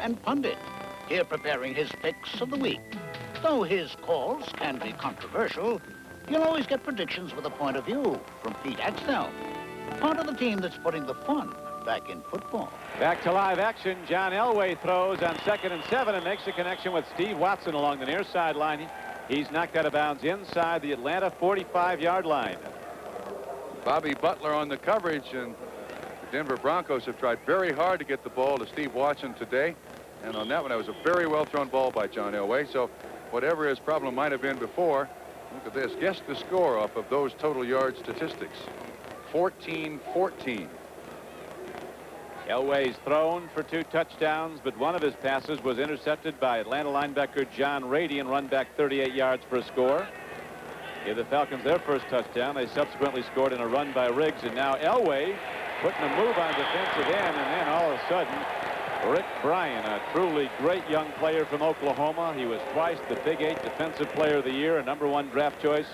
and pundit, here preparing his picks of the week. Though his calls can be controversial, you'll always get predictions with a point of view from Pete Axtell, part of the team that's putting the fun back in football. Back to live action. John Elway throws on 2nd and 7 and makes a connection with Steve Watson along the near sideline. He's knocked out of bounds inside the Atlanta 45-yard line. Bobby Butler on the coverage, and the Denver Broncos have tried very hard to get the ball to Steve Watson today. And on that one, that was a very well thrown ball by John Elway. So whatever his problem might have been before, look at this. Guess the score off of those total yard statistics. 14-14. Elway's thrown for 2 touchdowns, but one of his passes was intercepted by Atlanta linebacker John Rady and run back 38 yards for a score. Give the Falcons their first touchdown. They subsequently scored in a run by Riggs, and now Elway putting a move on defensive end, and then all of a sudden Rick Bryan, a truly great young player from Oklahoma. He was twice the Big 8 Defensive Player of the Year, a #1 draft choice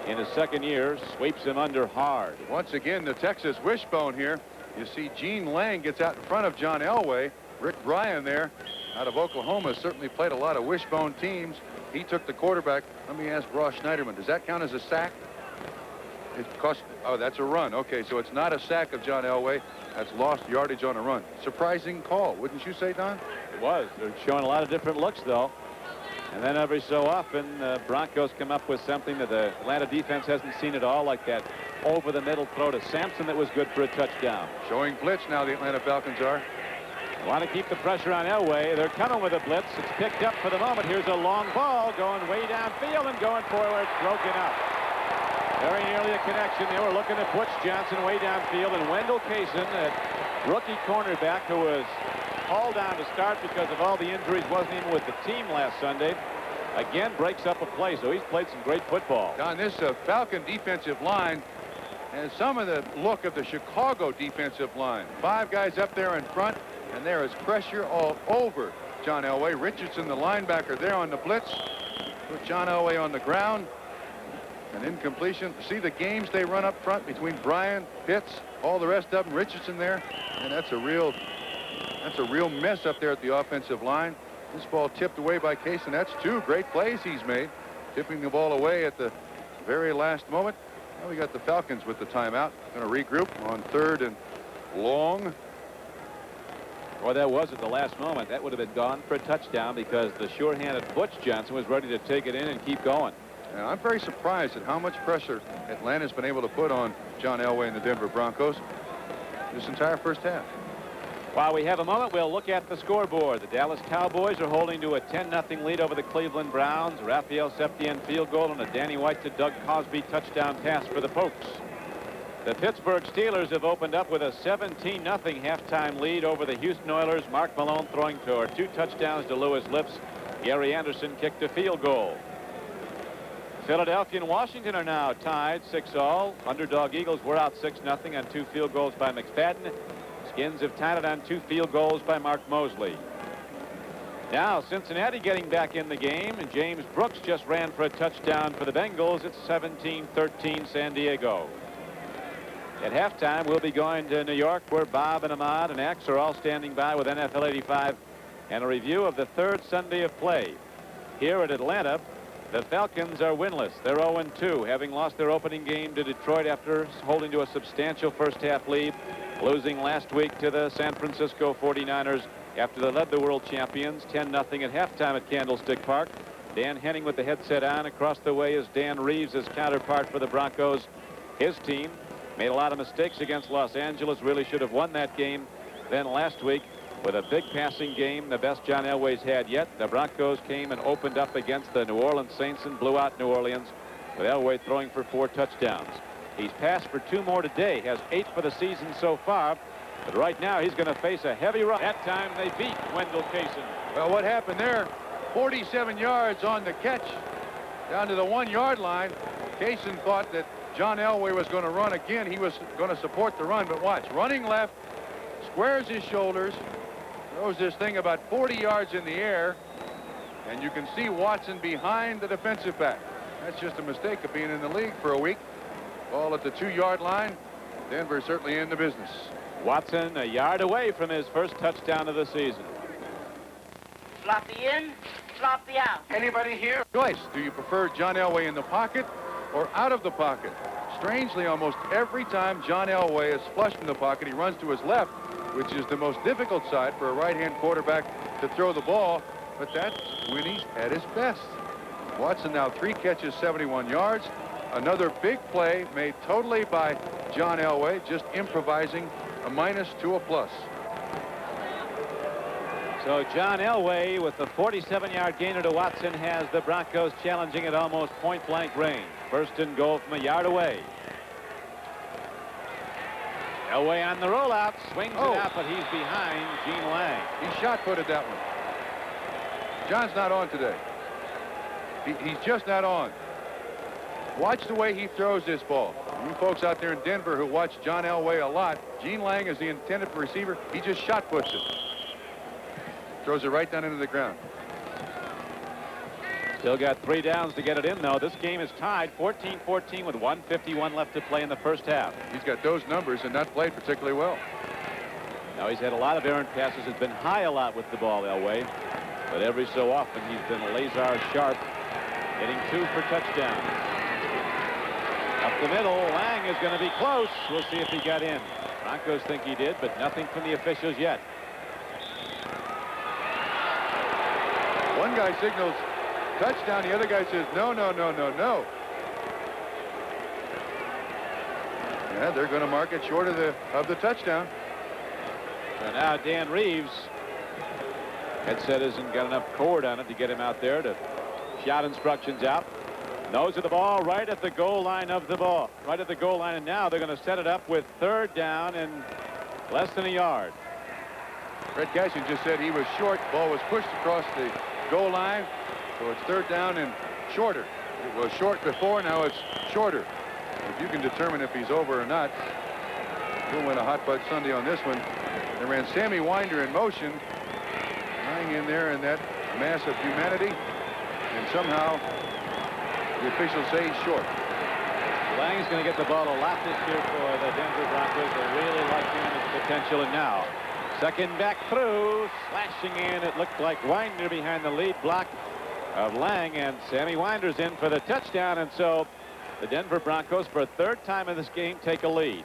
in his second year, sweeps him under hard. Once again, the Texas wishbone here. You see Gene Lang gets out in front of John Elway. Rick Bryan there out of Oklahoma certainly played a lot of wishbone teams. He took the quarterback. Let me ask Ross Schneiderman, does that count as a sack? It cost, oh, that's a run. Okay, so it's not a sack of John Elway. That's lost yardage on a run. Surprising call, wouldn't you say, Don? It was. They're showing a lot of different looks, though. And then every so often, the Broncos come up with something that the Atlanta defense hasn't seen at all, like that over-the-middle throw to Sampson that was good for a touchdown. Showing blitz now, the Atlanta Falcons are. Want to keep the pressure on Elway. They're coming with a blitz. It's picked up for the moment. Here's a long ball going way downfield and going forward. Broken up. Very nearly a connection. They were looking at Butch Johnson way downfield, and Wendell Kaysen, a rookie cornerback who was hauled down to start because of all the injuries, wasn't even with the team last Sunday, again breaks up a play. So he's played some great football. Don, this Falcon defensive line has some of the look of the Chicago defensive line. 5 guys up there in front, and there is pressure all over John Elway. Richardson, the linebacker, there on the blitz. Put John Elway on the ground. An incompletion. See the games they run up front between Bryan, Pitts, all the rest of them. Richardson there, and that's a real mess up there at the offensive line. This ball tipped away by Case, and that's 2 great plays he's made, tipping the ball away at the very last moment. Now we got the Falcons with the timeout. Going to regroup on 3rd and long. Well, that was at the last moment. That would have been gone for a touchdown because the sure-handed Butch Johnson was ready to take it in and keep going. And I'm very surprised at how much pressure Atlanta's been able to put on John Elway and the Denver Broncos this entire first half. While we have a moment, we'll look at the scoreboard. The Dallas Cowboys are holding to a 10-0 lead over the Cleveland Browns. Raphael Septien field goal and a Danny White to Doug Cosby touchdown pass for the Pokes. The Pittsburgh Steelers have opened up with a 17-0 halftime lead over the Houston Oilers. Mark Malone throwing for 2 touchdowns to Lewis Lips. Gary Anderson kicked a field goal. Philadelphia and Washington are now tied 6-all. Underdog Eagles were out 6-0 on 2 field goals by McFadden. Skins have tied it on 2 field goals by Mark Mosley. Now Cincinnati getting back in the game, and James Brooks just ran for a touchdown for the Bengals. It's 17-13 San Diego. At halftime, we'll be going to New York, where Bob and Ahmad and Axe are all standing by with NFL 85 and a review of the 3rd Sunday of play. Here at Atlanta, the Falcons are winless. They're 0-2, having lost their opening game to Detroit after holding to a substantial first-half lead, losing last week to the San Francisco 49ers after they led the world champions 10-0 at halftime at Candlestick Park. Dan Henning with the headset on. Across the way is Dan Reeves, his counterpart for the Broncos. His team made a lot of mistakes against Los Angeles, really should have won that game. Then last week, with a big passing game, the best John Elway's had yet, the Broncos came and opened up against the New Orleans Saints and blew out New Orleans, with Elway throwing for 4 touchdowns. He's passed for 2 more today, has 8 for the season so far, but right now he's going to face a heavy run. That time they beat Wendell Kaysen. Well, what happened there? 47 yards on the catch down to the 1-yard line. Kaysen thought that John Elway was going to run again. He was going to support the run, but watch. Running left, squares his shoulders, throws this thing about 40 yards in the air, and you can see Watson behind the defensive back. That's just a mistake of being in the league for a week. Ball at the 2-yard line. Denver certainly in the business. Watson a yard away from his first touchdown of the season. Floppy in, floppy out. Anybody here? Choice. Do you prefer John Elway in the pocket or out of the pocket? Strangely, almost every time John Elway is flush from the pocket, he runs to his left, which is the most difficult side for a right-hand quarterback to throw the ball, but that's when he's at his best. Watson now 3 catches, 71 yards. Another big play made totally by John Elway, just improvising a minus to a plus. So John Elway with the 47-yard gainer to Watson has the Broncos challenging at almost point-blank range. First and goal from a yard away. Elway on the rollout, swings it out, but he's behind Gene Lang. He shot-footed that one. John's not on today. He's just not on. Watch the way he throws this ball. You folks out there in Denver who watch John Elway a lot, Gene Lang is the intended receiver. He just shot-puts it. Throws it right down into the ground. Still got 3 downs to get it in, though. This game is tied 14-14 with 1:51 left to play in the first half. He's got those numbers and not played particularly well. Now he's had a lot of errant passes. Has been high a lot with the ball, Elway. But every so often he's been laser sharp, hitting 2 for touchdown. Up the middle, Lang is going to be close. We'll see if he got in. Broncos think he did, but nothing from the officials yet. One guy signals touchdown. The other guy says, no, no, no, no, no. Yeah, they're going to mark it short of the touchdown. So now Dan Reeves' headset isn't got enough cord on it to get him out there to shout instructions out. Nose of the ball right at the goal line of the ball. Right at the goal line, and now they're going to set it up with 3rd down and less than a yard. Fred Cashin just said he was short. Ball was pushed across the goal line, so it's 3rd down and shorter. It was short before, now it's shorter. If you can determine if he's over or not, you'll win a hot butt Sunday on this one. They ran Sammy Winder in motion, lying in there in that mass of humanity, and somehow the officials say he's short. Lang's going to get the ball a lot this year for the Denver Broncos. They really like him and his potential, and now second back through, slashing in. It looked like Winder behind the lead block of Lang, and Sammy Winder's in for the touchdown, and so the Denver Broncos, for a 3rd time in this game, take a lead.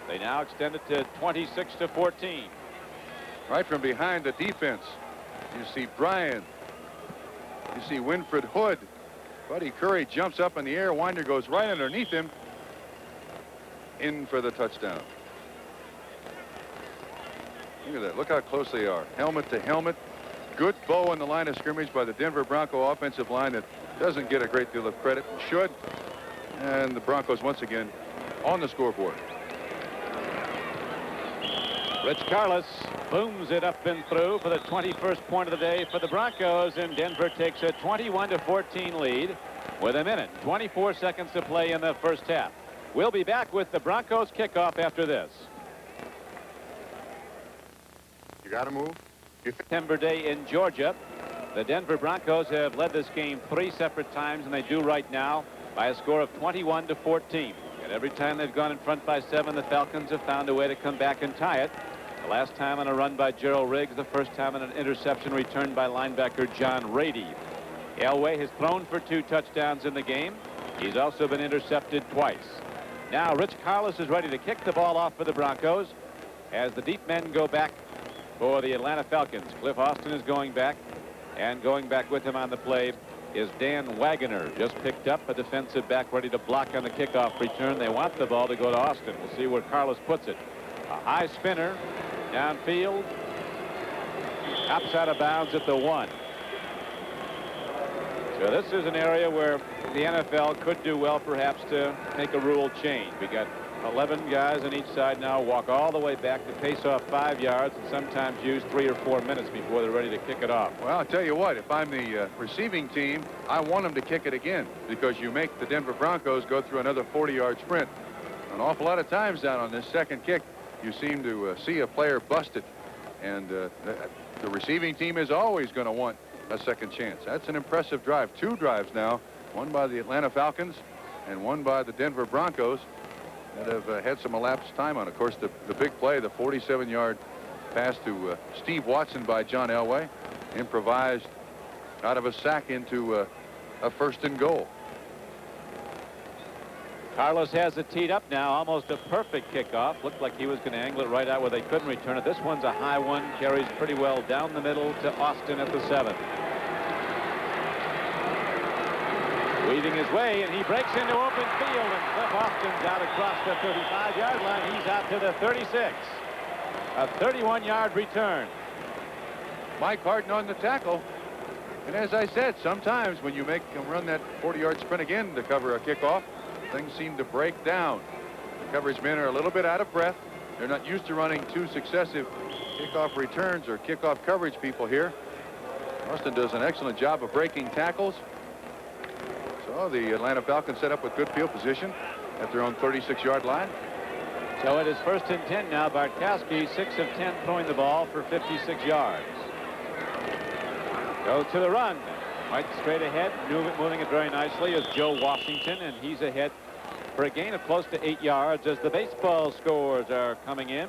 They now extend it to 26-14. Right from behind the defense, you see Bryan. You see Winfred Hood. Buddy Curry jumps up in the air. Winder goes right underneath him. In for the touchdown. Look at that. Look how close they are. Helmet to helmet. Good bow in the line of scrimmage by the Denver Bronco offensive line that doesn't get a great deal of credit. Should. And the Broncos once again on the scoreboard. Rich Carlos booms it up and through for the 21st point of the day for the Broncos, and Denver takes a 21-14 lead with 1:24 seconds to play in the first half. We'll be back with the Broncos kickoff after this. You got to move. September day in Georgia. The Denver Broncos have led this game 3 separate times, and they do right now by a score of 21-14. And every time they've gone in front by 7, the Falcons have found a way to come back and tie it. The last time on a run by Gerald Riggs, the first time on an interception returned by linebacker John Rady. Elway has thrown for 2 touchdowns in the game. He's also been intercepted twice. Now Rich Carlos is ready to kick the ball off for the Broncos as the deep men go back for the Atlanta Falcons. Cliff Austin is going back, and going back with him on the play is Dan Wagoner. Just picked up a defensive back ready to block on the kickoff return. They want the ball to go to Austin. We'll see where Carlos puts it. A high spinner downfield. Hops out of bounds at the 1. So this is an area where the NFL could do well perhaps to make a rule change. We got 11 guys on each side now walk all the way back to pace off 5 yards and sometimes use 3 or 4 minutes before they're ready to kick it off. Well, I'll tell you what, if I'm the receiving team, I want them to kick it again because you make the Denver Broncos go through another 40-yard sprint. An awful lot of times down on this second kick, you seem to see a player busted, and the receiving team is always going to want a second chance. That's an impressive drive. 2 drives now, one by the Atlanta Falcons and one by the Denver Broncos that have had some elapsed time on. Of course, the big play, the 47-yard pass to Steve Watson by John Elway. improvised out of a sack into a first and goal. Carlos has it teed up now, almost a perfect kickoff. Looked like he was going to angle it right out where they couldn't return it. This one's a high one, carries pretty well down the middle to Austin at the 7. Weaving his way, and he breaks into open field, and Cliff Austin's out across the 35-yard line. He's out to the 36. A 31-yard return. Mike Harden on the tackle. And as I said, sometimes when you make them run that 40-yard sprint again to cover a kickoff, things seem to break down. The coverage men are a little bit out of breath. They're not used to running 2 successive kickoff returns or kickoff coverage people here. Austin does an excellent job of breaking tackles. So the Atlanta Falcons set up with good field position at their own 36-yard line. So it is 1st and 10 now. Bartkowski, 6 of 10, throwing the ball for 56 yards. Goes to the run. Right straight ahead, moving it very nicely is Joe Washington, and he's ahead for a gain of close to 8 yards as the baseball scores are coming in.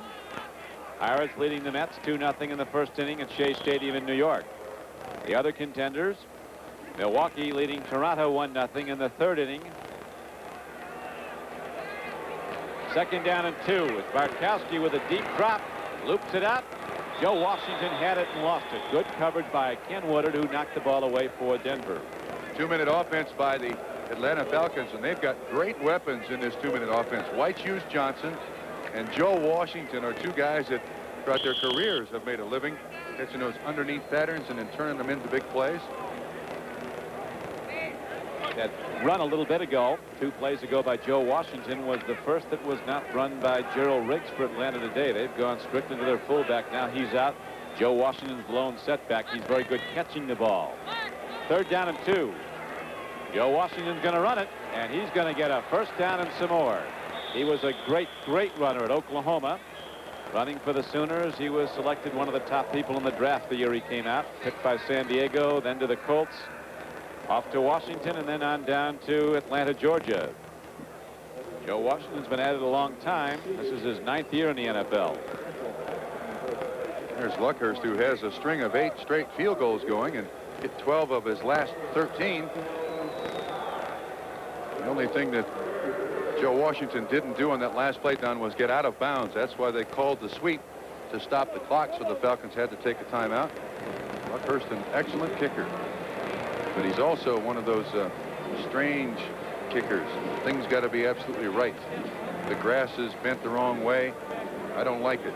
Pirates leading the Mets 2-0 in the first inning at Shea Stadium in New York. The other contenders, Milwaukee leading Toronto 1-0 in the 3rd inning. 2nd down and 2 with Bartkowski with a deep drop, loops it up. Joe Washington had it and lost it. Good coverage by Ken Woodard, who knocked the ball away for Denver. 2-minute offense by the Atlanta Falcons, and they've got great weapons in this 2-minute offense. White Shoes Johnson and Joe Washington are 2 guys that throughout their careers have made a living catching those underneath patterns and then turning them into big plays. That run a little bit ago, 2 plays ago by Joe Washington, was the first that was not run by Gerald Riggs for Atlanta today. They've gone strictly to their fullback. Now he's out. Joe Washington's lone setback. He's very good catching the ball. 3rd down and 2. Joe Washington's going to run it, and he's going to get a 1st down and some more. He was a great runner at Oklahoma. Running for the Sooners, he was selected one of the top people in the draft the year he came out. Picked by San Diego, then to the Colts. Off to Washington, and then on down to Atlanta, Georgia. Joe Washington's been at it a long time. This is his 9th year in the NFL. There's Luckhurst, who has a string of 8 straight field goals going and hit 12 of his last 13. The only thing that Joe Washington didn't do on that last play down was get out of bounds. That's why they called the sweep to stop the clock, so the Falcons had to take a timeout. Luckhurst, an excellent kicker. But he's also one of those strange kickers. Things got to be absolutely right. The grass is bent the wrong way. I don't like it.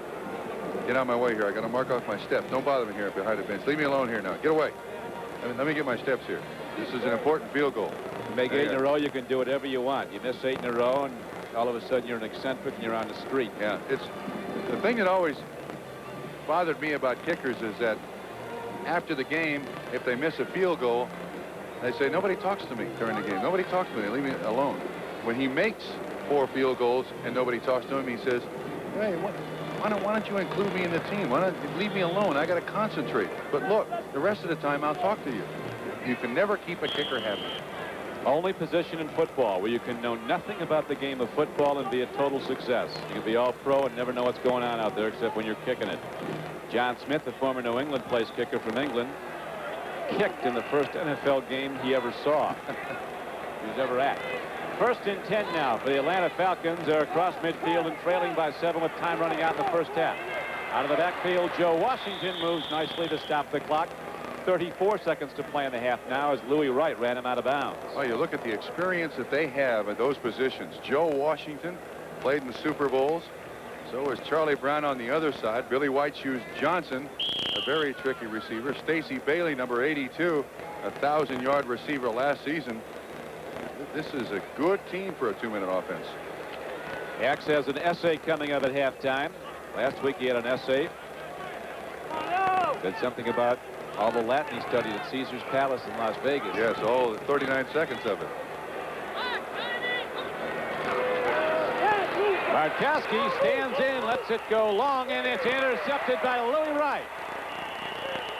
Get out of my way here. I got to mark off my steps. Don't bother me here behind the bench. Leave me alone here now. Get away. Let me get my steps here. This is an important field goal. You make 8 in a row, you can do whatever you want. You miss 8 in a row, and all of a sudden you're an eccentric and you're on the street. Yeah, it's the thing that always bothered me about kickers is that after the game, if they miss a field goal, they say, nobody talks to me during the game. Nobody talks to me. They leave me alone. When he makes 4 field goals and nobody talks to him, he says, hey, why don't you include me in the team? Why don't you leave me alone? I got to concentrate. But look, the rest of the time I'll talk to you. You can never keep a kicker happy. Only position in football where you can know nothing about the game of football and be a total success. You can be all pro and never know what's going on out there except when you're kicking it. John Smith, the former New England place kicker from England, kicked in the first NFL game he ever saw. He was ever at. 1st and 10 now for the Atlanta Falcons. They're across midfield and trailing by 7 with time running out in the first half. Out of the backfield, Joe Washington moves nicely to stop the clock. 34 seconds to play in the half now as Louis Wright ran him out of bounds. Well, you look at the experience that they have at those positions. Joe Washington played in the Super Bowls. So is Charlie Brown on the other side. Billy White Shoes Johnson, a very tricky receiver. Stacy Bailey, number 82, a 1,000-yard receiver last season. This is a good team for a 2-minute offense. X has an essay coming up at halftime. Last week he had an essay. Said something about all the Latin he studied at Caesar's Palace in Las Vegas. Yes, all 39 seconds of it. Bartkowski stands in, lets it go long, and it's intercepted by Louis Wright.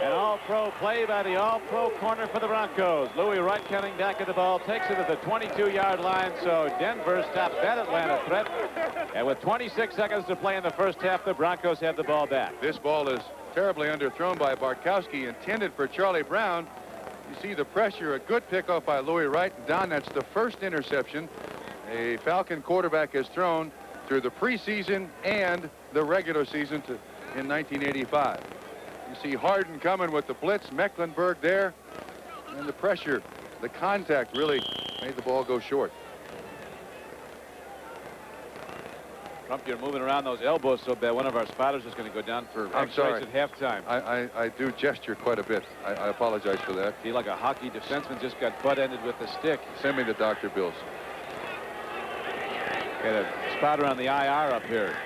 An all-pro play by the all-pro corner for the Broncos. Louis Wright coming back at the ball, takes it at the 22-yard line, so Denver stops that Atlanta threat. And with 26 seconds to play in the first half, the Broncos have the ball back. This ball is terribly underthrown by Bartkowski, intended for Charlie Brown. You see the pressure, a good pickoff by Louis Wright. Don, that's the first interception a Falcon quarterback has thrown through the preseason and the regular season in 1985. You see Harden coming with the blitz, Mecklenburg there, and the pressure, the contact really made the ball go short. Trump, you're moving around those elbows so bad. One of our spotters is going to go down for sorry. at halftime. I do gesture quite a bit. I apologize for that. Feel like a hockey defenseman just got butt-ended with the stick. Send me the Dr. Bills. Got a spotter on the IR up here.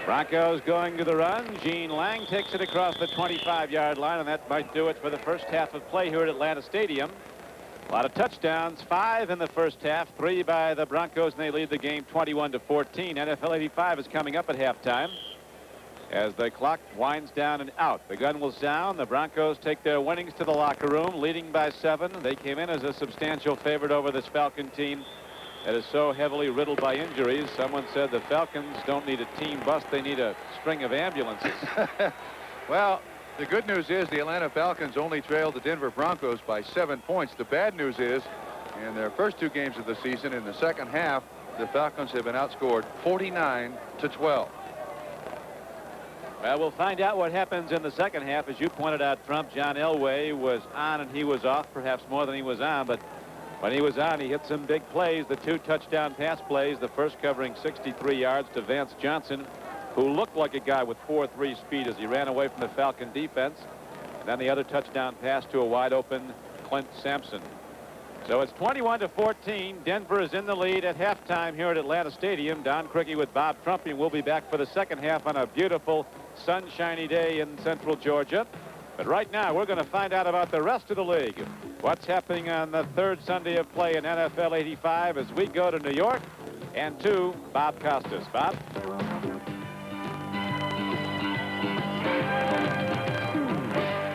Broncos going to the run. Gene Lang takes it across the 25-yard line, and that might do it for the first half of play here at Atlanta Stadium. A lot of touchdowns, 5 in the first half, 3 by the Broncos, and they lead the game 21-14. NFL 85 is coming up at halftime as the clock winds down and out. The gun will sound. The Broncos take their winnings to the locker room, leading by 7. They came in as a substantial favorite over this Falcon team that is so heavily riddled by injuries. Someone said the Falcons don't need a team bus, they need a string of ambulances. Well, the good news is the Atlanta Falcons only trailed the Denver Broncos by 7 points. The bad news is in their first 2 games of the season, in the second half, the Falcons have been outscored 49-12. Well, we'll find out what happens in the second half. As you pointed out, Trump, John Elway was on and he was off, perhaps more than he was on, but when he was on, he hit some big plays. The 2 touchdown pass plays, the first covering 63 yards to Vance Johnson, who looked like a guy with 4.3 speed as he ran away from the Falcon defense. And then the other touchdown pass to a wide open Clint Sampson. So it's 21-14. Denver is in the lead at halftime here at Atlanta Stadium. Don Criqui with Bob Trumpy. We'll be back for the second half on a beautiful sunshiny day in central Georgia. But right now we're going to find out about the rest of the league. What's happening on the third Sunday of play in NFL 85 as we go to New York and to Bob Costas. Bob?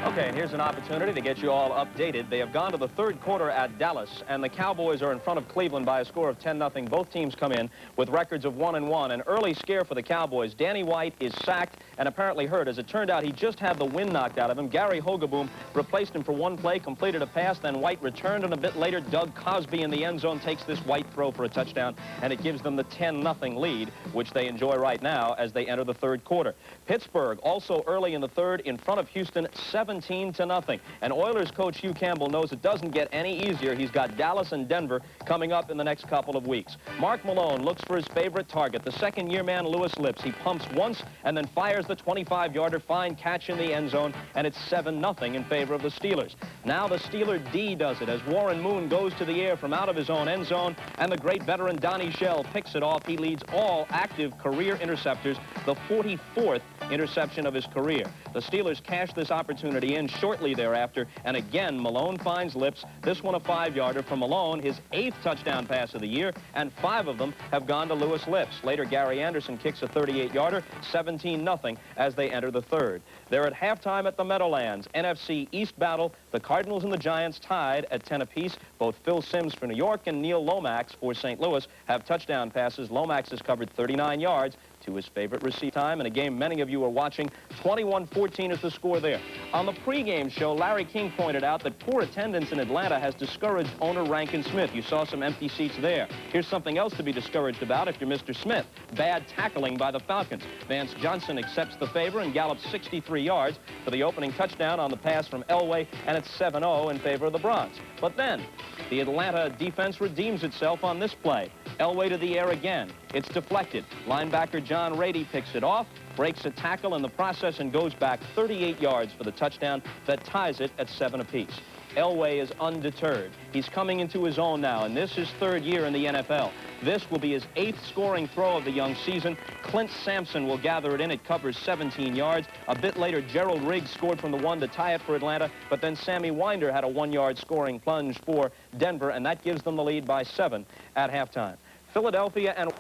Okay, and here's an opportunity to get you all updated. They have gone to the third quarter at Dallas, and the Cowboys are in front of Cleveland by a score of 10-0. Both teams come in with records of 1-1. An early scare for the Cowboys. Danny White is sacked and apparently hurt. As it turned out, he just had the wind knocked out of him. Gary Hogaboom replaced him for 1 play, completed a pass, then White returned, and a bit later, Doug Cosby in the end zone takes this White throw for a touchdown, and it gives them the 10-0 lead, which they enjoy right now as they enter the third quarter. Pittsburgh, also early in the third, in front of Houston, 17-0. And Oilers coach Hugh Campbell knows it doesn't get any easier. He's got Dallas and Denver coming up in the next couple of weeks. Mark Malone looks for his favorite target, the second-year man Lewis Lips. He pumps once and then fires the 25-yarder, fine catch in the end zone, and it's 7-0 in favor of the Steelers. Now the Steeler D does it as Warren Moon goes to the air from out of his own end zone, and the great veteran Donnie Shell picks it off. He leads all active career interceptors, the 44th interception of his career. The Steelers cash this opportunity in shortly thereafter, and again Malone finds Lips, this one a 5-yarder from Malone, his 8th touchdown pass of the year, and 5 of them have gone to Lewis Lips. Later Gary Anderson kicks a 38-yarder, 17-0 as they enter the third. They're at halftime at the Meadowlands. NFC East battle, the Cardinals and the Giants tied at 10 apiece. Both Phil Simms for New York and Neil Lomax for St. Louis have touchdown passes. Lomax has covered 39 yards to his favorite receive time in a game many of you are watching. 21-14 is the score there. On the pregame show, Larry King pointed out that poor attendance in Atlanta has discouraged owner Rankin Smith. You saw some empty seats there. Here's something else to be discouraged about if you're Mr. Smith. Bad tackling by the Falcons. Vance Johnson accepts the favor and gallops 63 yards for the opening touchdown on the pass from Elway, and it's 7-0 in favor of the Bronx. But then, the Atlanta defense redeems itself on this play. Elway to the air again. It's deflected. Linebacker John Rady picks it off, breaks a tackle in the process, and goes back 38 yards for the touchdown that ties it at 7 apiece. Elway is undeterred. He's coming into his own now, and this is 3rd year in the NFL. This will be his 8th scoring throw of the young season. Clint Sampson will gather it in. It covers 17 yards. A bit later, Gerald Riggs scored from the 1 to tie it for Atlanta, but then Sammy Winder had a 1-yard scoring plunge for Denver, and that gives them the lead by 7 at halftime. Philadelphia and...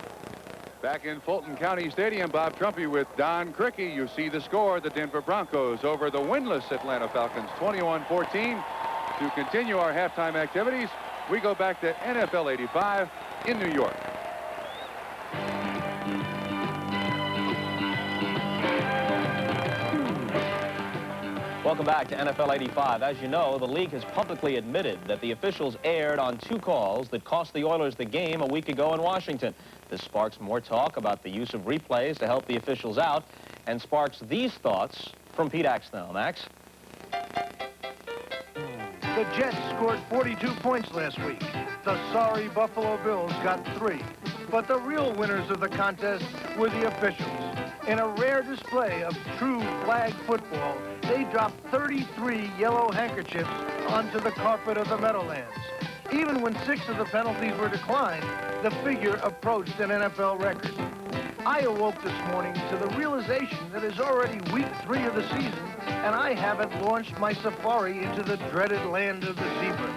Back in Fulton County Stadium, Bob Trumpy with Don Criqui. You see the score, the Denver Broncos over the winless Atlanta Falcons, 21-14. To continue our halftime activities, we go back to NFL 85 in New York. Welcome back to NFL 85. As you know, the league has publicly admitted that the officials erred on 2 calls that cost the Oilers the game a week ago in Washington. This sparks more talk about the use of replays to help the officials out and sparks these thoughts from Pete Axtell. Max? The Jets scored 42 points last week. The sorry Buffalo Bills got 3. But the real winners of the contest were the officials. In a rare display of true flag football, they dropped 33 yellow handkerchiefs onto the carpet of the Meadowlands. Even when 6 of the penalties were declined, the figure approached an NFL record. I awoke this morning to the realization that it's already week 3 of the season, and I haven't launched my safari into the dreaded land of the zebra.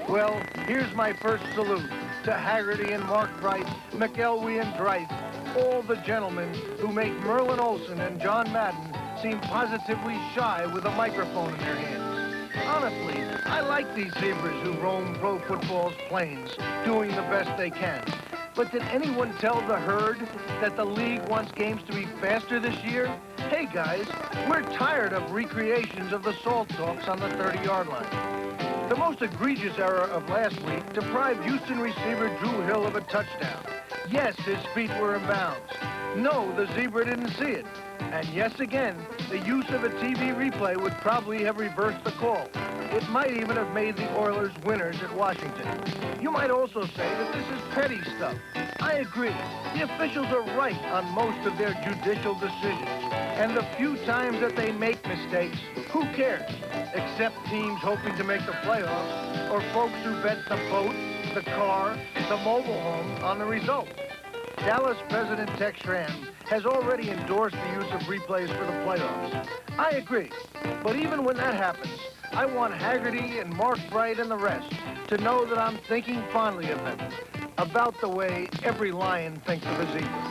Well, here's my first salute to Haggerty and Mark Bright, McElwee and Dreith, all the gentlemen who make Merlin Olsen and John Madden seem positively shy with a microphone in their hands. Honestly, I like these zebras who roam pro football's plains, doing the best they can. But did anyone tell the herd that the league wants games to be faster this year? Hey guys, we're tired of recreations of the salt talks on the 30-yard line. The most egregious error of last week deprived Houston receiver Drew Hill of a touchdown. Yes, his feet were in bounds. No, the zebra didn't see it. And yes, again, the use of a TV replay would probably have reversed the call. It might even have made the Oilers winners at Washington. You might also say that this is petty stuff. I agree. The officials are right on most of their judicial decisions. And the few times that they make mistakes, who cares? Except teams hoping to make the playoffs or folks who bet the boat, the car, the mobile home on the result. Dallas President Tex Schramm has already endorsed the use of replays for the playoffs. I agree. But even when that happens, I want Haggerty and Mark Bright and the rest to know that I'm thinking fondly of them, about the way every lion thinks of a zebra.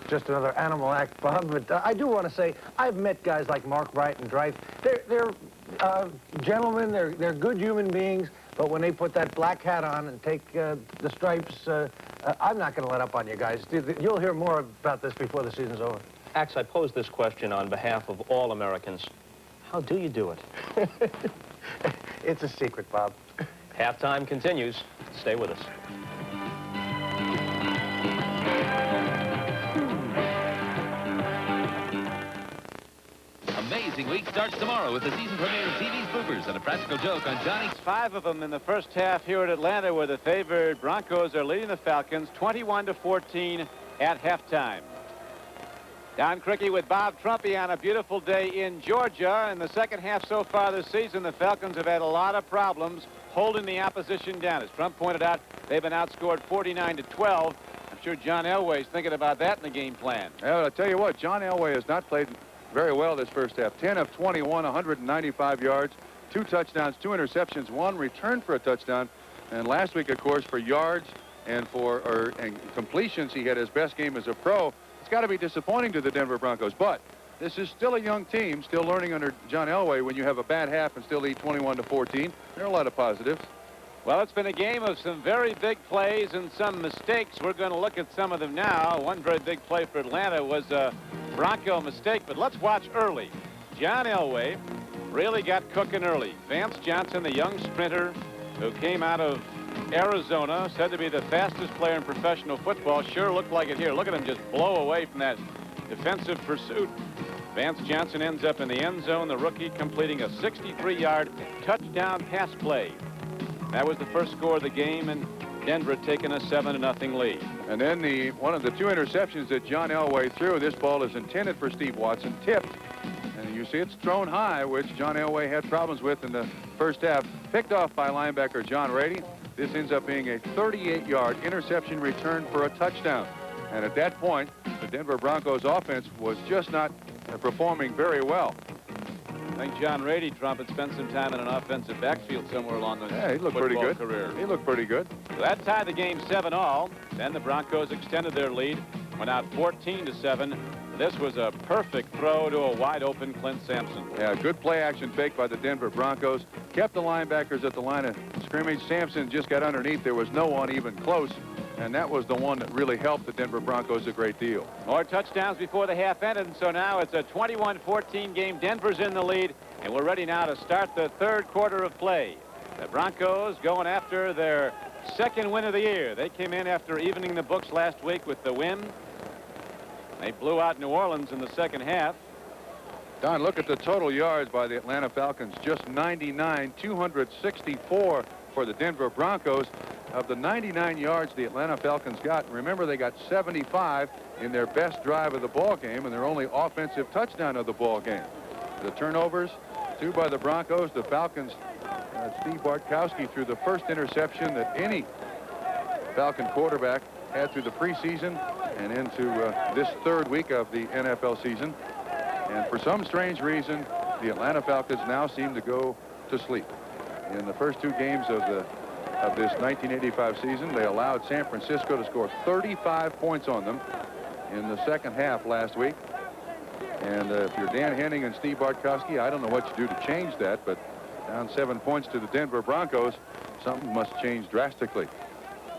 Just another animal act, Bob, but I do want to say I've met guys like Mark Bright and Dreith. They're gentlemen, they're good human beings, but when they put that black hat on and take the stripes, I'm not going to let up on you guys. You'll hear more about this before the season's over. Ax, I pose this question on behalf of all Americans. How do you do it? It's a secret, Bob. Halftime continues. Stay with us. Amazing Week starts tomorrow with the season premiere of TV's Bloopers and a practical joke on Johnny's. 5 of them in the first half here at Atlanta, where the favored Broncos are leading the Falcons 21-14 at halftime. Don Criqui with Bob Trumpy on a beautiful day in Georgia. In the second half so far this season, the Falcons have had a lot of problems holding the opposition down. As Trump pointed out, they've been outscored 49-12. I'm sure John Elway's thinking about that in the game plan. Well, I'll tell you what, John Elway has not played very well this first half. 10 of 21, 195 yards, 2 touchdowns, 2 interceptions, 1 return for a touchdown. And last week, of course, for yards and completions, he had his best game as a pro. It's got to be disappointing to the Denver Broncos, but this is still a young team, still learning under John Elway. When you have a bad half and still lead 21-14, there are a lot of positives. Well, it's been a game of some very big plays and some mistakes. We're going to look at some of them now. One very big play for Atlanta was a Bronco mistake, but let's watch early. John Elway really got cooking early. Vance Johnson, the young sprinter who came out of Arizona, said to be the fastest player in professional football, sure looked like it here. Look at him just blow away from that defensive pursuit. Vance Johnson ends up in the end zone, the rookie completing a 63-yard touchdown pass play. That was the first score of the game, and Denver had taken a 7-0 lead. And then one of the 2 interceptions that John Elway threw, this ball is intended for Steve Watson, tipped. And you see it's thrown high, which John Elway had problems with in the first half. Picked off by linebacker John Rady. This ends up being a 38-yard interception return for a touchdown. And at that point, the Denver Broncos offense was just not performing very well. I think John Rady, Trump, had spent some time in an offensive backfield somewhere along the he looked pretty good. Career. He looked pretty good. So that tied the game 7-all. Then the Broncos extended their lead, went out 14-7. This was a perfect throw to a wide-open Clint Sampson. Yeah, good play-action fake by the Denver Broncos. Kept the linebackers at the line of scrimmage. Sampson just got underneath. There was no one even close. and that was the one that really helped the Denver Broncos a great deal. More touchdowns before the half ended, and so now it's a 21-14 game. Denver's in the lead, and we're ready now to start the third quarter of play. The Broncos going after their second win of the year. They came in after evening the books last week with the win. They blew out New Orleans in the second half. Don, look at the total yards by the Atlanta Falcons. Just 99, 264 for the Denver Broncos. Of the 99 yards the Atlanta Falcons got, remember they got 75 in their best drive of the ball game and their only offensive touchdown of the ball game. The turnovers, 2 by the Broncos. The Falcons, Steve Bartkowski threw the first interception that any Falcon quarterback had through the preseason and into this third week of the NFL season. And for some strange reason, the Atlanta Falcons now seem to go to sleep. In the first 2 games of this 1985 season, they allowed San Francisco to score 35 points on them in the second half last week. And if you're Dan Henning and Steve Bartkowski, I don't know what you do to change that, but down 7 points to the Denver Broncos, something must change drastically.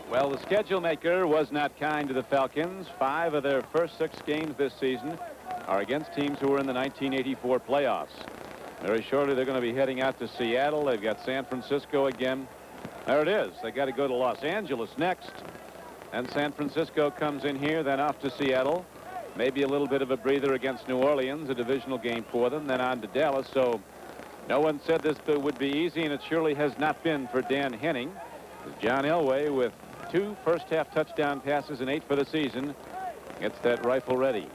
Well, the schedule maker was not kind to the Falcons. 5 of their first 6 games this season are against teams who were in the 1984 playoffs. Very shortly, they're going to be heading out to Seattle. They've got San Francisco again. There it is. They got to go to Los Angeles next. And San Francisco comes in here, then off to Seattle. Maybe a little bit of a breather against New Orleans, a divisional game for them, then on to Dallas. So no one said this would be easy, and it surely has not been for Dan Henning. John Elway, with 2 first-half touchdown passes and 8 for the season, gets that rifle ready.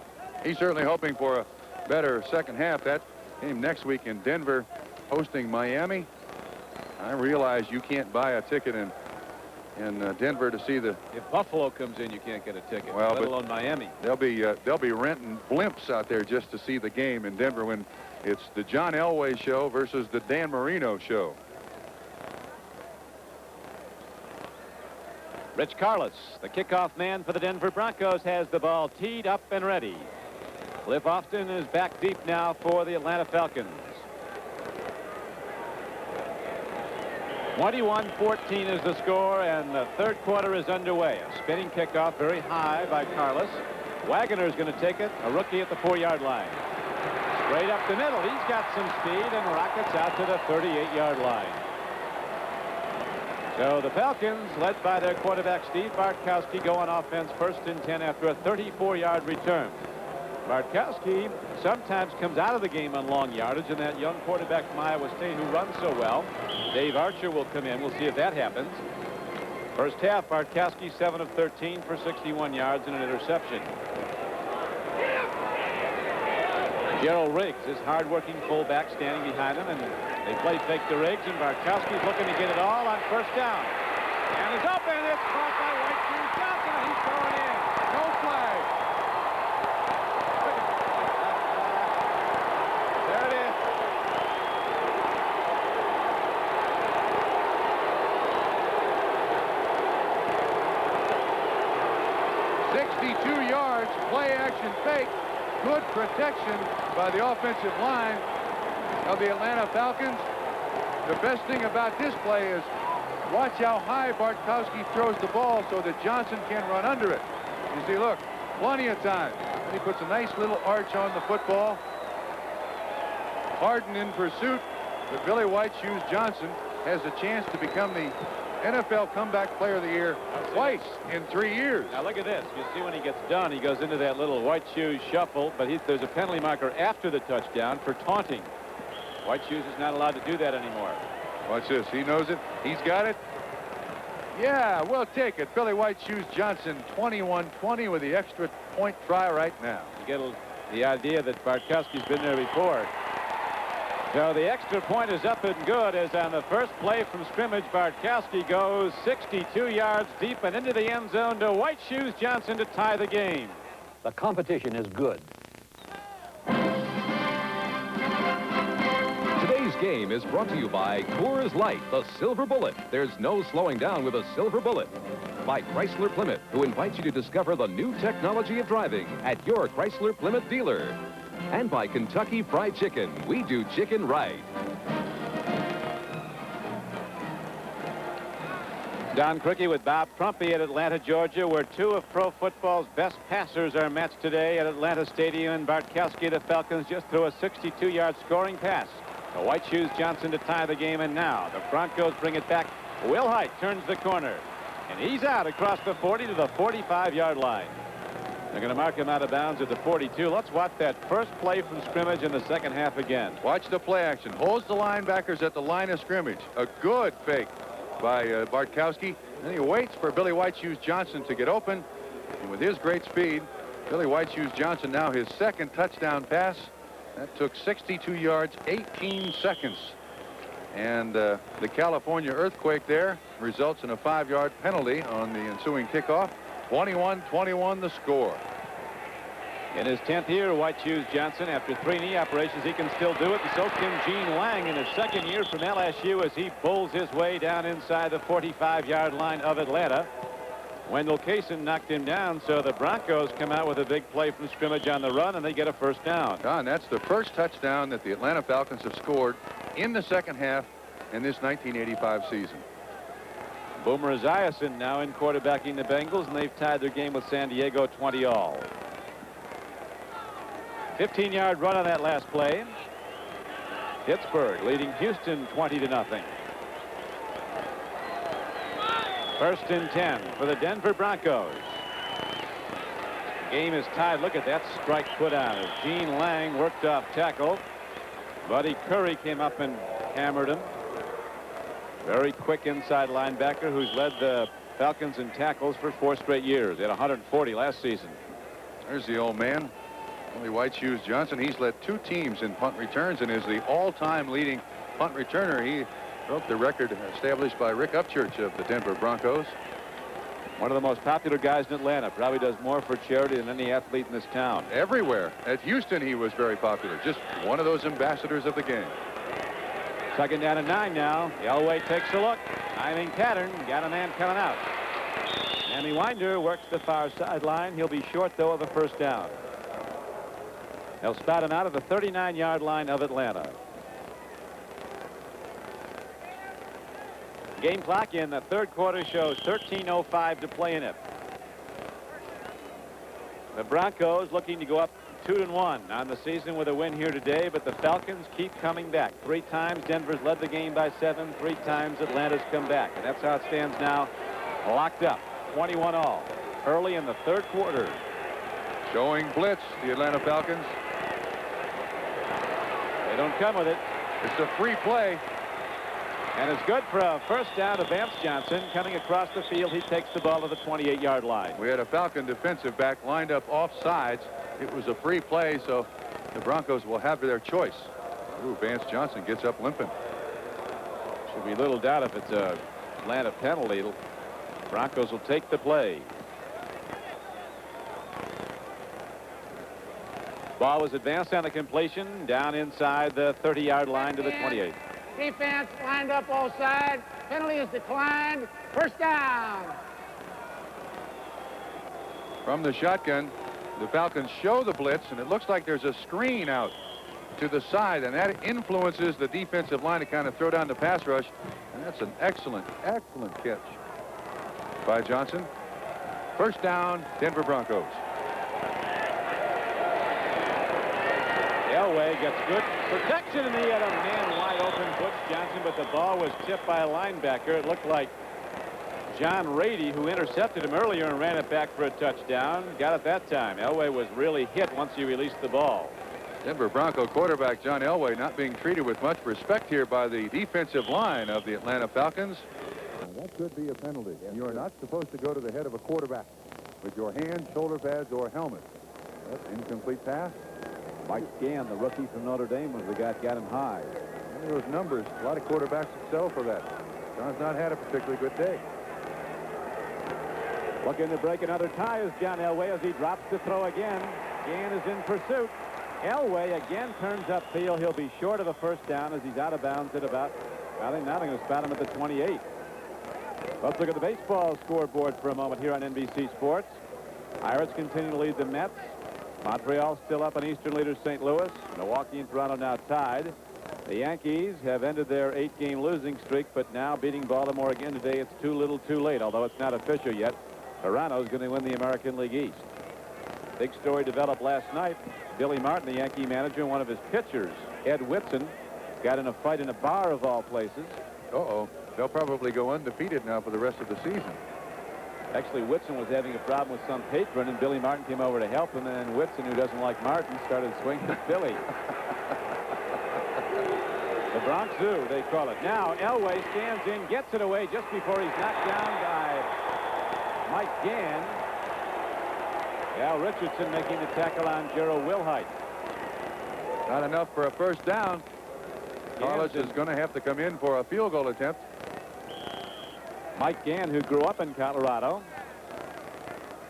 He's certainly hoping for a better second half. That game next week in Denver, hosting Miami. I realize you can't buy a ticket in Denver to see the. If Buffalo comes in, you can't get a ticket. Well, let alone Miami. They'll be renting blimps out there just to see the game in Denver when it's the John Elway show versus the Dan Marino show. Rich Carlos, the kickoff man for the Denver Broncos, has the ball teed up and ready. Cliff Austin is back deep now for the Atlanta Falcons. 21-14 is the score, and the third quarter is underway. A spinning kickoff very high by Carlos. Waggoner's going to take it, a rookie at the 4-yard line. Straight up the middle. He's got some speed and rockets out to the 38-yard line. So the Falcons, led by their quarterback Steve Bartkowski, go on offense 1st and 10 after a 34-yard return. Bartkowski sometimes comes out of the game on long yardage, and that young quarterback from Iowa State who runs so well, Dave Archer, will come in. We'll see if that happens. First half, Bartkowski 7 of 13 for 61 yards and an interception. Gerald Riggs, his hard-working fullback, standing behind him, and they play fake to Riggs, and Bartkowski's looking to get it all on first down. And it's open. It's caught by White Shoes Johnson. He's thrown in. No flag. There it is. Yards, play action fake. Good protection by the offensive line of the Atlanta Falcons. The best thing about this play is watch how high Bartkowski throws the ball so that Johnson can run under it. You see, look, plenty of time. And he puts a nice little arch on the football. Harden in pursuit, but Billy White Shoes Johnson has a chance to become the NFL Comeback Player of the Year twice in 3 years. Now look at this. You see when he gets done, he goes into that little White Shoes shuffle, but there's a penalty marker after the touchdown for taunting. White Shoes is not allowed to do that anymore. Watch this. He knows it. He's got it. Yeah, we'll take it. Billy White Shoes Johnson, 21-20 with the extra point try right now. You get the idea that Bartkowski's been there before. So the extra point is up and good, as on the first play from scrimmage, Bartkowski goes 62 yards deep and into the end zone to White Shoes Johnson to tie the game. The competition is good. Today's game is brought to you by Coors Light, the Silver Bullet. There's no slowing down with a Silver Bullet. By Chrysler Plymouth, who invites you to discover the new technology of driving at your Chrysler Plymouth dealer. And by Kentucky Fried Chicken. We do chicken right. Don Criqui with Bob Trumpy at Atlanta, Georgia, where two of pro football's best passers are matched today at Atlanta Stadium. And Bartkowski, the Falcons, just threw a 62-yard scoring pass to White Shoes Johnson to tie the game. And now the Broncos bring it back. Will Height turns the corner, and he's out across the 40 to the 45-yard line. They're going to mark him out of bounds at the 42. Let's watch that first play from scrimmage in the second half again. Watch the play action. Holds the linebackers at the line of scrimmage. A good fake by Bartkowski. Then he waits for Billy White Shoes Johnson to get open. And with his great speed, Billy White Shoes Johnson now his second touchdown pass. That took 62 yards, 18 seconds. And the California earthquake there results in a 5-yard penalty on the ensuing kickoff. 21-21 the score. In his 10th year, White Shoes Johnson, after 3 knee operations, he can still do it. And so can Gene Lang in his second year from LSU as he bulls his way down inside the 45-yard line of Atlanta. Wendell Kaysen knocked him down, so the Broncos come out with a big play from scrimmage on the run, and they get a first down. Don, that's the first touchdown that the Atlanta Falcons have scored in the second half in this 1985 season. Boomer Esiason now in quarterbacking the Bengals, and they've tied their game with San Diego 20-all. 15-yard run on that last play. Pittsburgh leading Houston 20-0. First and 10 for the Denver Broncos. The game is tied. Look at that strike put out as Gene Lang worked off tackle. Buddy Curry came up and hammered him. Very quick inside linebacker who's led the Falcons in tackles for 4 straight years. He had 140 last season. There's the old man, Billy White Shoes Johnson. He's led 2 teams in punt returns and is the all-time leading punt returner. He broke the record established by Rick Upchurch of the Denver Broncos. One of the most popular guys in Atlanta. Probably does more for charity than any athlete in this town. Everywhere. At Houston, he was very popular. Just one of those ambassadors of the game. Second down and 9 now. Elway takes a look. Timing pattern. Got a man coming out. Sammy Winder works the far sideline. He'll be short, though, of a first down. They'll spot him out of the 39-yard line of Atlanta. Game clock in the third quarter shows 13:05 to play in it. The Broncos looking to go up 2-1 on the season with a win here today, but the Falcons keep coming back. 3 times Denver's led the game by 7. 3 times Atlanta's come back, and that's how it stands now. Locked up, 21-all, early in the third quarter. Showing blitz, the Atlanta Falcons. They don't come with it. It's a free play. And it's good for a first down to Vance Johnson. Coming across the field, he takes the ball to the 28-yard line. We had a Falcon defensive back lined up off sides. It was a free play, so the Broncos will have their choice. Ooh, Vance Johnson gets up limping. Should be little doubt if it's a Atlanta penalty. Broncos will take the play. Ball was advanced on the completion down inside the 30-yard line to the 28. Defense lined up all sides. Penalty is declined. First down. From the shotgun, the Falcons show the blitz, and it looks like there's a screen out to the side, and that influences the defensive line to kind of throw down the pass rush. And that's an excellent, excellent catch by Johnson. First down, Denver Broncos. Elway gets good protection, and he had a man wide open, Butch Johnson, but the ball was tipped by a linebacker. It looked like John Rady, who intercepted him earlier and ran it back for a touchdown, got it that time. Elway was really hit once he released the ball. Denver Bronco quarterback John Elway not being treated with much respect here by the defensive line of the Atlanta Falcons. That could be a penalty. You're not supposed to go to the head of a quarterback with your hands, shoulder pads, or helmet. That's incomplete pass. Mike Gann, the rookie from Notre Dame, was the guy that got him high. Look at those numbers. A lot of quarterbacks excel for that. John's not had a particularly good day. Looking to break another tie is John Elway as he drops to throw again. Gann is in pursuit. Elway again turns upfield. He'll be short of a first down as he's out of bounds at about, I think now they're going to spot him at the 28. Let's look at the baseball scoreboard for a moment here on NBC Sports. Pirates continue to lead the Mets. Montreal still up on Eastern leaders St. Louis. Milwaukee and Toronto now tied. The Yankees have ended their 8-game losing streak, but now beating Baltimore again today, it's too little too late, although it's not official yet. Toronto's going to win the American League East. Big story developed last night. Billy Martin, the Yankee manager, and one of his pitchers, Ed Whitson, got in a fight in a bar of all places. Uh-oh. They'll probably go undefeated now for the rest of the season. Actually, Whitson was having a problem with some patron, and Billy Martin came over to help him, and then Whitson, who doesn't like Martin, started swinging at Billy. The Bronx Zoo, they call it. Now, Elway stands in, gets it away just before he's knocked down by Mike Gann. Al Richardson making the tackle on Gerald Wilhite. Not enough for a first down. Carlos is going to have to come in for a field goal attempt. Mike Gann, who grew up in Colorado,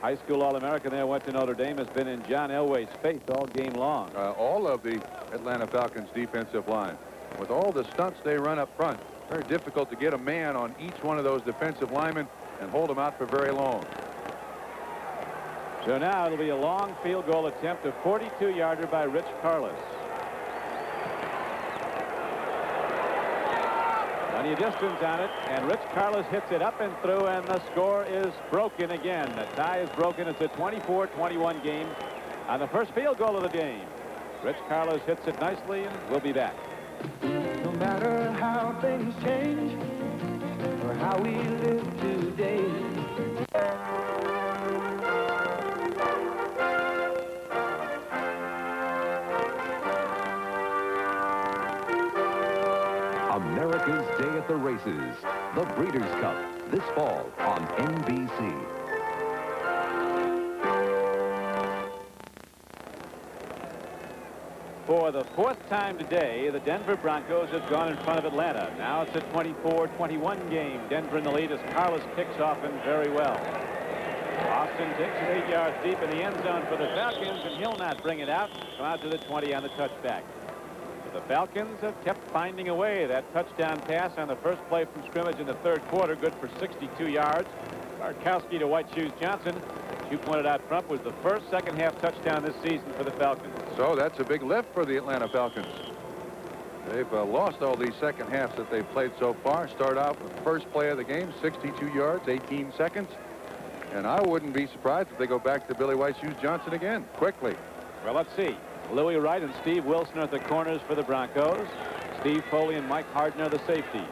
high school All-American there, went to Notre Dame, has been in John Elway's faith all game long. All of the Atlanta Falcons defensive line. With all the stunts they run up front, very difficult to get a man on each one of those defensive linemen and hold them out for very long. So now it'll be a long field goal attempt, a 42-yarder by Rich Carlos. Plenty of distance on it, and Rich Carlos hits it up and through, and the score is broken again. The tie is broken. It's a 24-21 game on the first field goal of the game. Rich Carlos hits it nicely, and we'll be back. No matter how things change or how we live today. America's Day at the Races, the Breeders' Cup, this fall on NBC. For the fourth time today, the Denver Broncos have gone in front of Atlanta. Now it's a 24-21 game. Denver in the lead as Carlos kicks off and very well. Austin takes it 8 yards deep in the end zone for the Falcons, and he'll not bring it out. Come out to the 20 on the touchback. The Falcons have kept finding a way. That touchdown pass on the first play from scrimmage in the third quarter, good for 62 yards. Bartkowski to White Shoes Johnson. As you pointed out, Trump was the first second-half touchdown this season for the Falcons. So that's a big lift for the Atlanta Falcons. They've lost all these second halves that they've played so far. Start out with the first play of the game, 62 yards, 18 seconds. And I wouldn't be surprised if they go back to Billy White Shoes Johnson again, quickly. Well, let's see. Louis Wright and Steve Wilson are at the corners for the Broncos. Steve Foley and Mike Harden are the safeties.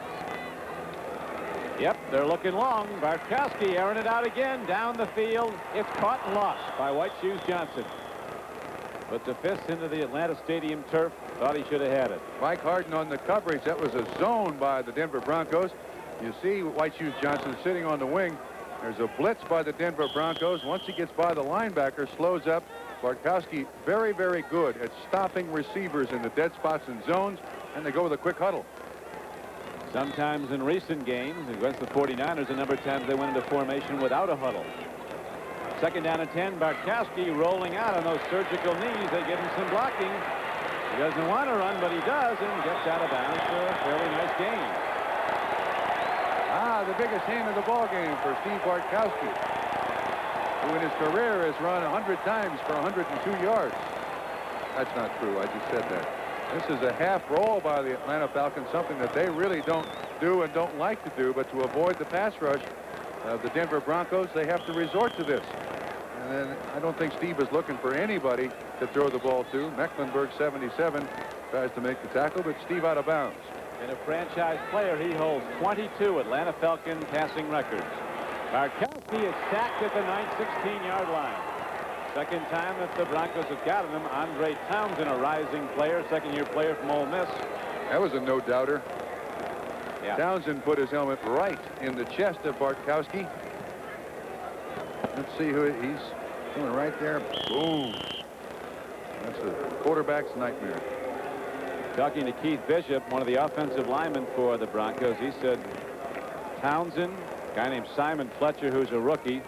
Yep, they're looking long. Bartkowski airing it out again down the field. It's caught and lost by White Shoes Johnson. But the fist into the Atlanta Stadium turf. Thought he should have had it. Mike Harden on the coverage. That was a zone by the Denver Broncos. You see White Shoes Johnson sitting on the wing. There's a blitz by the Denver Broncos. Once he gets by the linebacker, slows up. Bartkowski very, very good at stopping receivers in the dead spots and zones, and they go with a quick huddle. Sometimes in recent games against the 49ers, a number of times they went into formation without a huddle. Second down and 10, Bartkowski rolling out on those surgical knees. They give him some blocking. He doesn't want to run, but he does, and gets out of bounds for a fairly nice gain. The biggest gain of the ball game for Steve Bartkowski, who in his career has run 100 times for 102 yards. That's not true. I just said that. This is a half roll by the Atlanta Falcons, something that they really don't do and don't like to do, but to avoid the pass rush of the Denver Broncos, they have to resort to this. And then I don't think Steve is looking for anybody to throw the ball to. Mecklenburg, 77, tries to make the tackle, but Steve out of bounds. And a franchise player, he holds 22 Atlanta Falcon passing records. Bartkowski is sacked at the 16-yard line. Second time that the Broncos have gotten him. Andre Townsend, a rising player, second-year player from Ole Miss. That was a no-doubter. Yeah. Townsend put his helmet right in the chest of Bartkowski. Let's see who he's doing right there. Boom. That's a quarterback's nightmare. Talking to Keith Bishop, one of the offensive linemen for the Broncos, he said Townsend, a guy named Simon Fletcher, who's a rookie,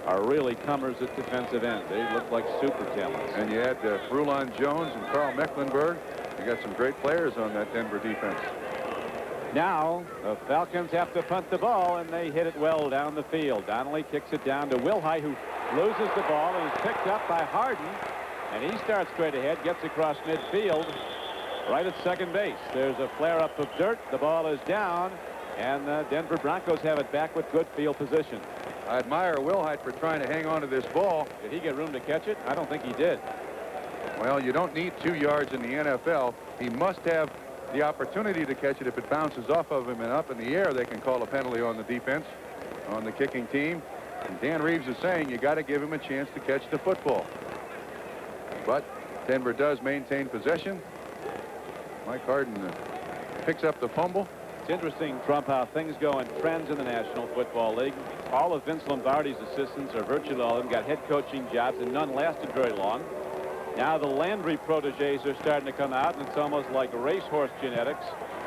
are really comers at defensive end. They look like super talents. And you had Frulon Jones and Carl Mecklenburg. You got some great players on that Denver defense. Now the Falcons have to punt the ball, and they hit it well down the field. Donnelly kicks it down to Wilhite, who loses the ball and is picked up by Harden. And he starts straight ahead, gets across midfield. right at second base. There's a flare-up of dirt. The ball is down, and the Denver Broncos have it back with good field position. I admire Wilhite for trying to hang on to this ball. Did he get room to catch it? I don't think he did. Well, you don't need 2 yards in the NFL. He must have the opportunity to catch it. If it bounces off of him and up in the air, they can call a penalty on the defense, on the kicking team. And Dan Reeves is saying you got to give him a chance to catch the football. But Denver does maintain possession. Mike Harden picks up the fumble. It's interesting, Trump, how things go in trends in the National Football League. All of Vince Lombardi's assistants, or virtually all of them, got head coaching jobs, and none lasted very long. Now the Landry proteges are starting to come out, and it's almost like racehorse genetics.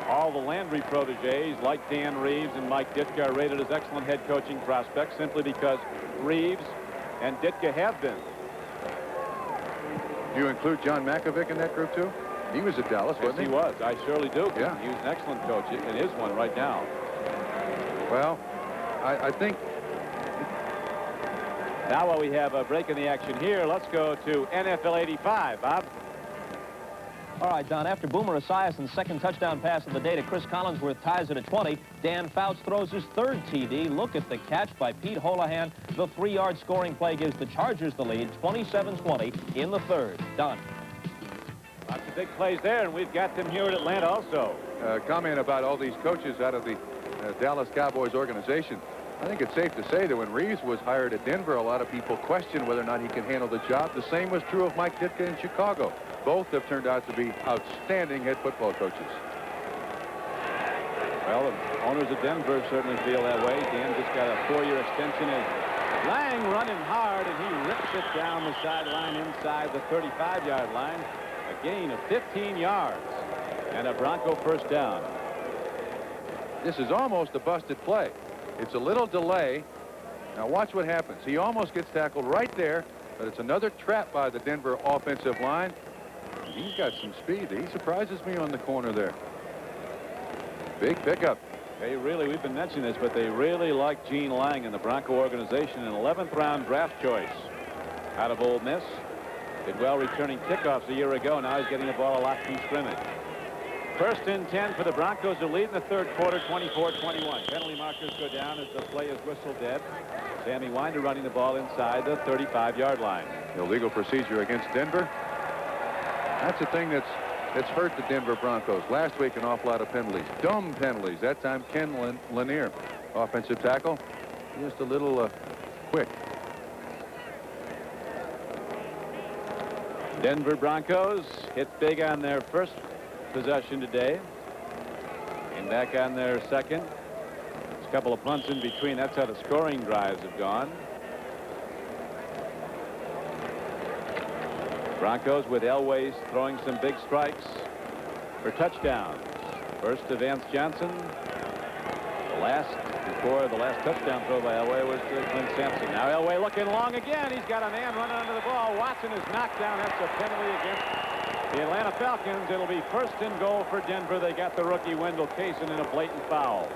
All the Landry proteges, like Dan Reeves and Mike Ditka, are rated as excellent head coaching prospects simply because Reeves and Ditka have been. Do you include John Makovic in that group, too? He was at Dallas, wasn't he? Yes, he was. I surely do. Yeah. He was an excellent coach, and is one right now. Well, I think... Now while we have a break in the action here, let's go to NFL 85. Bob? All right, Don, after Boomer Esiason's second touchdown pass of the day to Chris Collinsworth ties it at 20, Dan Fouts throws his third TD. Look at the catch by Pete Holohan. The 3-yard scoring play gives the Chargers the lead, 27-20 in the third. Don. Lots of big plays there, and we've got them here at Atlanta also. Comment about all these coaches out of the Dallas Cowboys organization. I think it's safe to say that when Reeves was hired at Denver, a lot of people questioned whether or not he can handle the job. The same was true of Mike Ditka in Chicago. Both have turned out to be outstanding head football coaches. Well, the owners of Denver certainly feel that way. Dan just got a 4-year extension as Lang running hard, and he rips it down the sideline inside the 35-yard line. A gain of 15 yards and a Bronco first down. This is almost a busted play. It's a little delay. Now watch what happens. He almost gets tackled right there, but it's another trap by the Denver offensive line. He's got some speed. He surprises me on the corner there. Big pickup. We've been mentioning this, but they really like Gene Lang in the Bronco organization, an 11th round draft choice out of Ole Miss. Did well returning kickoffs a year ago. Now he's getting the ball a lot from scrimmage. First and 10 for the Broncos to lead in the third quarter, 24-21. Penalty markers go down as the play is whistled dead. Sammy Winder running the ball inside the 35-yard line. Illegal procedure against Denver. That's the thing that's hurt the Denver Broncos. Last week, an awful lot of penalties. Dumb penalties. That time, Ken Lanier, offensive tackle, just a little quick. Denver Broncos hit big on their first possession today. And back on their second. There's a couple of punts in between. That's how the scoring drives have gone. Broncos with Elway throwing some big strikes for touchdowns. First to Vance Johnson. Before the last touchdown throw by Elway was to Clint Sampson. Now Elway looking long again. He's got a man running under the ball. Watson is knocked down. That's a penalty against the Atlanta Falcons. It'll be first and goal for Denver. They got the rookie Wendell Kaysen in a blatant foul.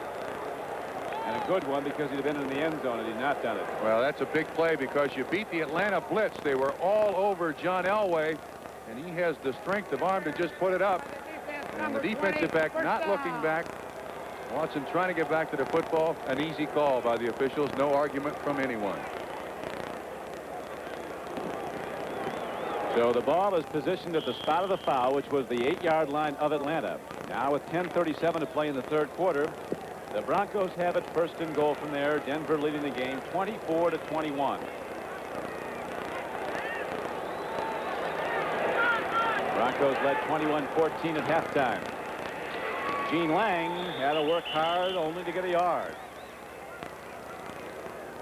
And a good one because he'd have been in the end zone had he not done it. Well, that's a big play because you beat the Atlanta blitz. They were all over John Elway, and he has the strength of arm to just put it up. And the defensive back not looking back. Watson trying to get back to the football. An easy call by the officials. No argument from anyone. So the ball is positioned at the spot of the foul, which was the 8-yard line of Atlanta. Now with 10:37 to play in the third quarter, the Broncos have it first and goal from there. Denver leading the game 24-21. Broncos led 21-14 at halftime. Gene Lang had to work hard only to get a yard.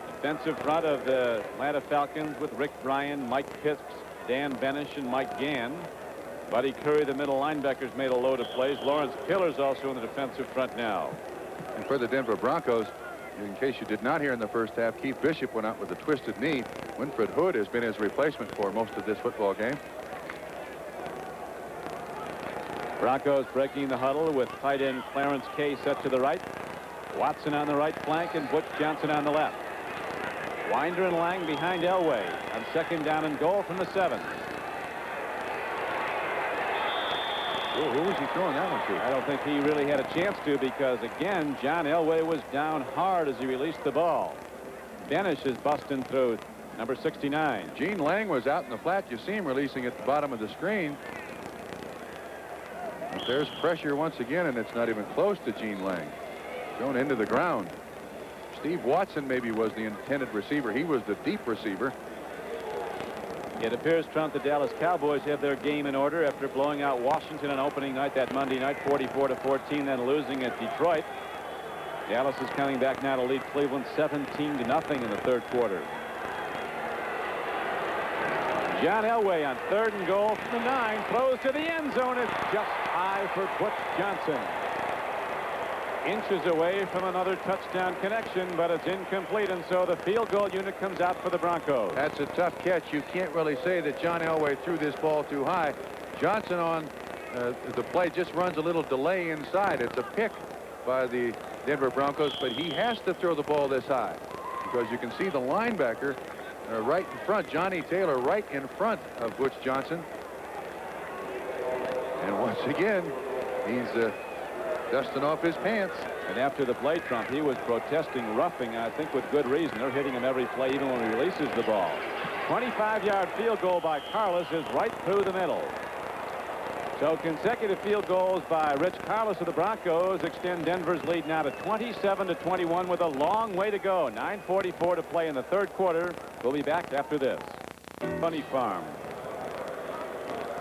Defensive front of the Atlanta Falcons with Rick Bryan, Mike Pitts, Dan Benish, and Mike Gann. Buddy Curry, the middle linebackers, made a load of plays. Lawrence Killer's also in the defensive front now. And for the Denver Broncos, in case you did not hear in the first half, Keith Bishop went out with a twisted knee. Winfred Hood has been his replacement for most of this football game. Broncos breaking the huddle with tight end Clarence Kay set to the right. Watson on the right flank and Butch Johnson on the left. Winder and Lang behind Elway on second down and goal from the 7. Who was he throwing that one to? I don't think he really had a chance to, because, again, John Elway was down hard as he released the ball. Benish is busting through number 69. Gene Lang was out in the flat. You see him releasing at the bottom of the screen. But there's pressure once again, and it's not even close to Gene Lang. Thrown into the ground. Steve Watson maybe was the intended receiver. He was the deep receiver. It appears, Trump, the Dallas Cowboys have their game in order after blowing out Washington on opening night that Monday night, 44-14, then losing at Detroit. Dallas is coming back now to lead Cleveland 17-0 in the third quarter. John Elway on 3rd and goal from the 9, throws to the end zone. It's just high for Butch Johnson. Inches away from another touchdown connection, but it's incomplete, and so the field goal unit comes out for the Broncos. That's a tough catch. You can't really say that John Elway threw this ball too high. Johnson on the play just runs a little delay inside. It's a pick by the Denver Broncos, but he has to throw the ball this high because you can see the linebacker right in front, Johnny Taylor, right in front of Butch Johnson. And once again, he's dusting off his pants. And after the play, Trump, he was protesting roughing, I think with good reason. They're hitting him every play, even when he releases the ball. 25-yard field goal by Carlos is right through the middle. So consecutive field goals by Rich Carlos of the Broncos extend Denver's lead now to 27-21 with a long way to go. 9:44 to play in the third quarter. We'll be back after this. Bunny Farm.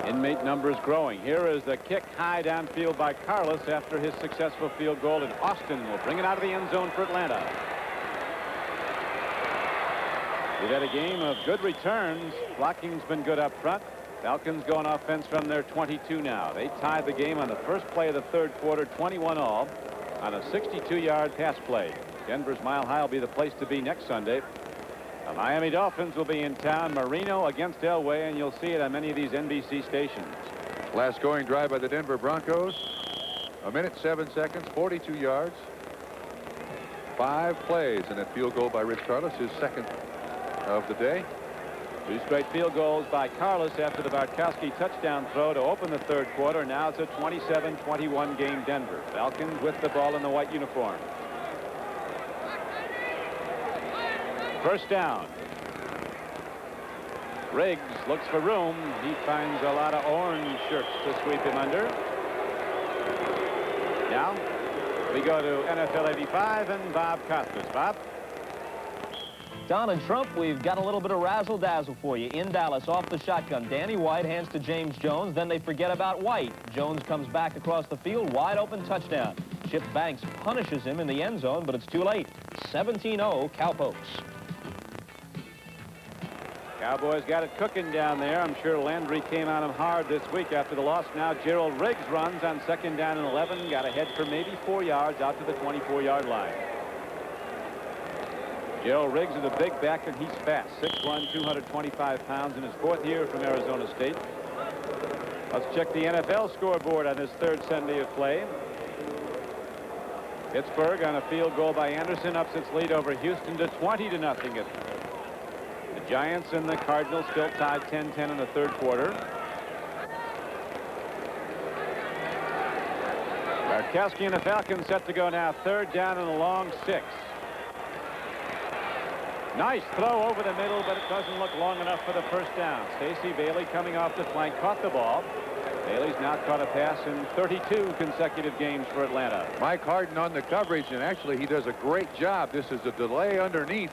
Inmate numbers growing. Here is the kick high downfield by Carlos after his successful field goal, and Austin will bring it out of the end zone for Atlanta. We've had a game of good returns. Blocking's been good up front. Falcons go on offense from their 22 now. They tied the game on the first play of the third quarter, 21-all, on a 62-yard pass play. Denver's Mile High will be the place to be next Sunday. The Miami Dolphins will be in town. Marino against Elway, and you'll see it on many of these NBC stations. Last scoring drive by the Denver Broncos. 1 minute 7 seconds, 42 yards. 5 plays, and that field goal by Rich Carlos, his second of the day. 2 straight field goals by Carlos after the Bartkowski touchdown throw to open the third quarter. Now it's a 27-21 game Denver. Falcons with the ball in the white uniform. First down. Riggs looks for room. He finds a lot of orange shirts to sweep him under. Now we go to NFL 85 and Bob Costas. Bob? Don and Trump, we've got a little bit of razzle-dazzle for you. In Dallas, off the shotgun, Danny White hands to James Jones. Then they forget about White. Jones comes back across the field, wide open touchdown. Chip Banks punishes him in the end zone, but it's too late. 17-0 Cowpokes. Cowboys got it cooking down there. I'm sure Landry came on him hard this week after the loss. Now Gerald Riggs runs on 2nd down and 11. Got ahead for maybe 4 yards out to the 24-yard line. Gerald Riggs is a big back, and he's fast. 6'1", 225 pounds in his 4th year from Arizona State. Let's check the NFL scoreboard on his 3rd Sunday of play. Pittsburgh on a field goal by Anderson ups its lead over Houston to 20-0. The Giants and the Cardinals still tied 10-10 in the third quarter. Bartkowski and the Falcons set to go now. 3rd down and a long 6. Nice throw over the middle, but it doesn't look long enough for the first down. Stacey Bailey coming off the flank caught the ball. Bailey's now caught a pass in 32 consecutive games for Atlanta. Mike Harden on the coverage, and actually he does a great job. This is a delay underneath.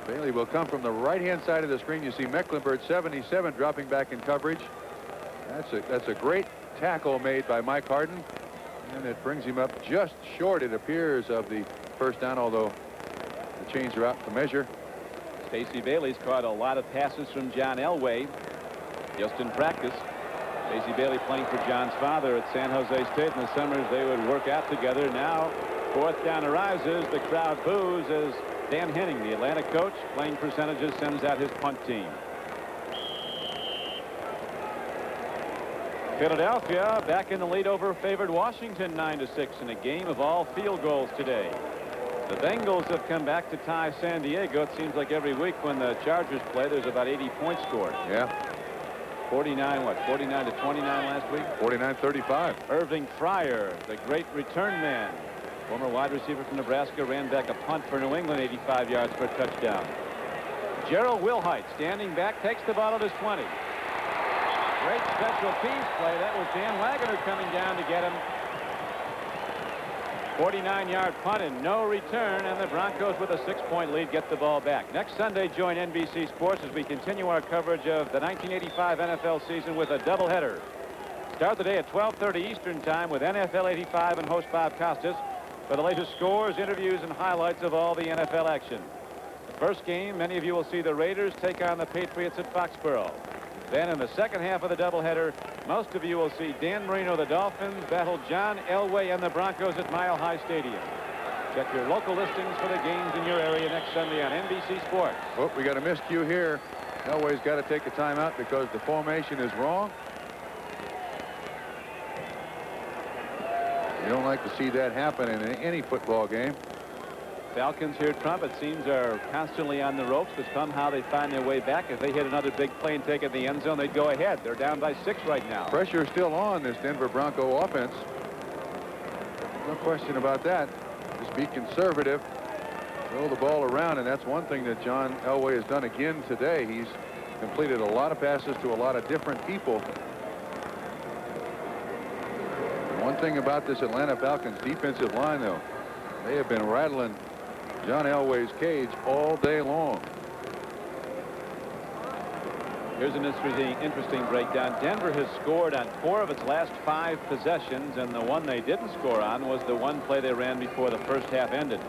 Bailey will come from the right-hand side of the screen. You see Mecklenburg 77 dropping back in coverage. That's a great tackle made by Mike Harden, and it brings him up just short, it appears, of the first down, although the chains are out to measure. Stacey Bailey's caught a lot of passes from John Elway just in practice. Stacey Bailey playing for John's father at San Jose State. In the summers they would work out together. Now 4th down arises. The crowd boos as Dan Henning, the Atlanta coach, playing percentages, sends out his punt team. Philadelphia back in the lead over favored Washington 9-6 in a game of all field goals today. The Bengals have come back to tie San Diego. It seems like every week when the Chargers play, there's about 80 points scored. Yeah. 49 to 29 last week. 49-35. Irving Fryer, the great return man, former wide receiver from Nebraska, ran back a punt for New England, 85 yards for a touchdown. Gerald Wilhite standing back, takes the ball at his 20. Great special teams play. That was Dan Wagner coming down to get him. 49-yard punt and no return, and the Broncos with a 6-point lead get the ball back. Next Sunday, join NBC Sports as we continue our coverage of the 1985 NFL season with a doubleheader. Start the day at 12:30 Eastern Time with NFL 85 and host Bob Costas for the latest scores, interviews, and highlights of all the NFL action. The first game, many of you will see the Raiders take on the Patriots at Foxborough. Then in the second half of the doubleheader, most of you will see Dan Marino, the Dolphins, battle John Elway and the Broncos at Mile High Stadium. Check your local listings for the games in your area next Sunday on NBC Sports. Oh, we got a miscue here. Elway's got to take a timeout because the formation is wrong. You don't like to see that happen in any football game. Falcons here, Trump, it seems, are constantly on the ropes, but somehow they find their way back. If they hit another big play and take it in the end zone, they'd go ahead. They're down by 6 right now. Pressure is still on this Denver Bronco offense. No question about that. Just be conservative. Throw the ball around, and that's one thing that John Elway has done again today. He's completed a lot of passes to a lot of different people. One thing about this Atlanta Falcons defensive line, though, they have been rattling John Elway's cage all day long. Here's an interesting breakdown. Denver has scored on 4 of its last 5 possessions, and the one they didn't score on was the one play they ran before the first half ended.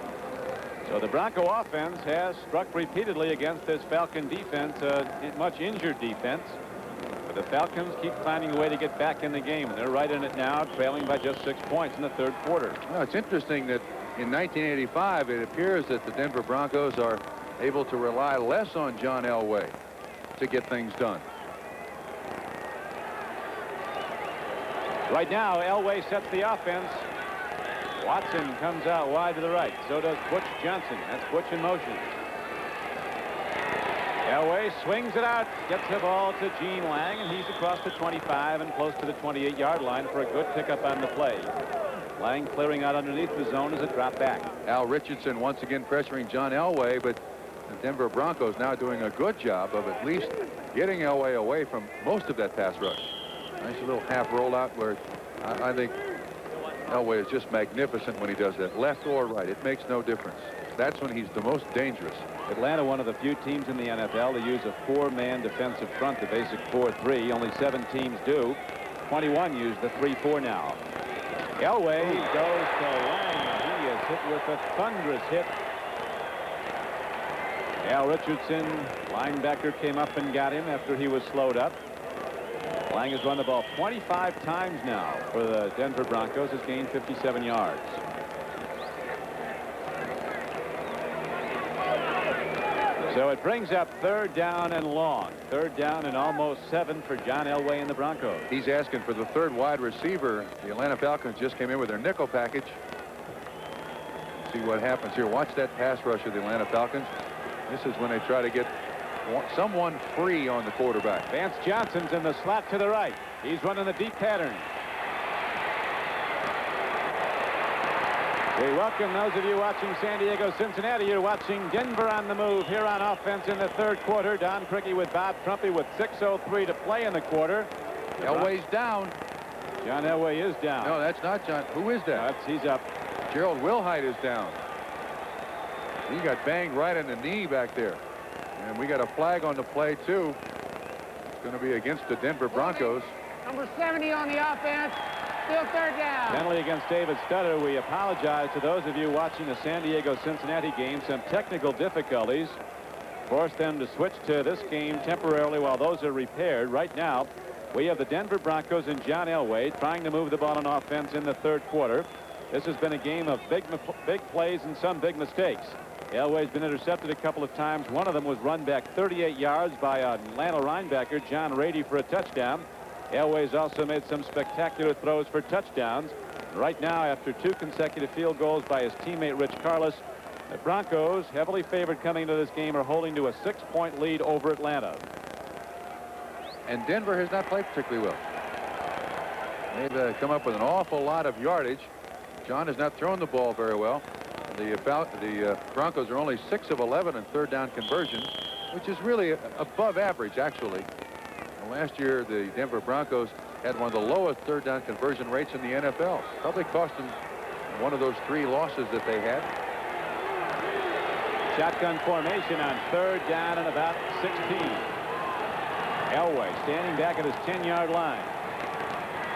So the Bronco offense has struck repeatedly against this Falcon defense, much injured defense. But the Falcons keep finding a way to get back in the game, and they're right in it now, trailing by just 6 points in the third quarter. Well, it's interesting that in 1985, it appears that the Denver Broncos are able to rely less on John Elway to get things done. Right now, Elway sets the offense. Watson comes out wide to the right. So does Butch Johnson. That's Butch in motion. Elway swings it out, gets the ball to Gene Lang, and he's across the 25 and close to the 28-yard line for a good pickup on the play. Lang clearing out underneath the zone as it dropped back. Al Richardson once again pressuring John Elway, but the Denver Broncos now doing a good job of at least getting Elway away from most of that pass rush. Nice little half rollout where I think Elway is just magnificent when he does that, left or right. It makes no difference. That's when he's the most dangerous. Atlanta, one of the few teams in the NFL to use a 4-man defensive front, the basic 4-3. Only 7 teams do. 21 use the 3-4 now. Elway goes to Lang. He is hit with a thunderous hit. Al Richardson, linebacker, came up and got him after he was slowed up. Lang has run the ball 25 times now for the Denver Broncos. Has gained 57 yards. So it brings up 3rd down and long. 3rd down and almost 7 for John Elway and the Broncos. He's asking for the 3rd wide receiver. The Atlanta Falcons just came in with their nickel package. See what happens here. Watch that pass rush of the Atlanta Falcons. This is when they try to get someone free on the quarterback. Vance Johnson's in the slot to the right. He's running the deep pattern. We welcome those of you watching San Diego, Cincinnati. You're watching Denver on the move here on offense in the third quarter. Don Criqui with Bob Trumpy with 6:03 to play in the quarter. Elway's down. John Elway is down. No, that's not John. Who is that? He's up. Gerald Wilhite is down. He got banged right in the knee back there. And we got a flag on the play, too. It's going to be against the Denver Broncos. Number 70 on the offense. Still 3rd down. Penalty against David Stutter. We apologize to those of you watching the San Diego-Cincinnati game. Some technical difficulties forced them to switch to this game temporarily while those are repaired. Right now, we have the Denver Broncos and John Elway trying to move the ball on offense in the third quarter. This has been a game of big plays and some big mistakes. Elway's been intercepted a couple of times. One of them was run back 38 yards by Atlanta linebacker John Rady for a touchdown. Elway's also made some spectacular throws for touchdowns. Right now, after 2 consecutive field goals by his teammate Rich Carlos, the Broncos, heavily favored coming into this game, are holding to a 6-point lead over Atlanta. and Denver has not played particularly well. They've come up with an awful lot of yardage. John has not thrown the ball very well. The Broncos are only 6 of 11 in third down conversions, which is really above average, actually. And last year, the Denver Broncos had one of the lowest third down conversion rates in the NFL. Probably cost them one of those 3 losses that they had. Shotgun formation on third down and about 16. Elway standing back at his 10-yard line.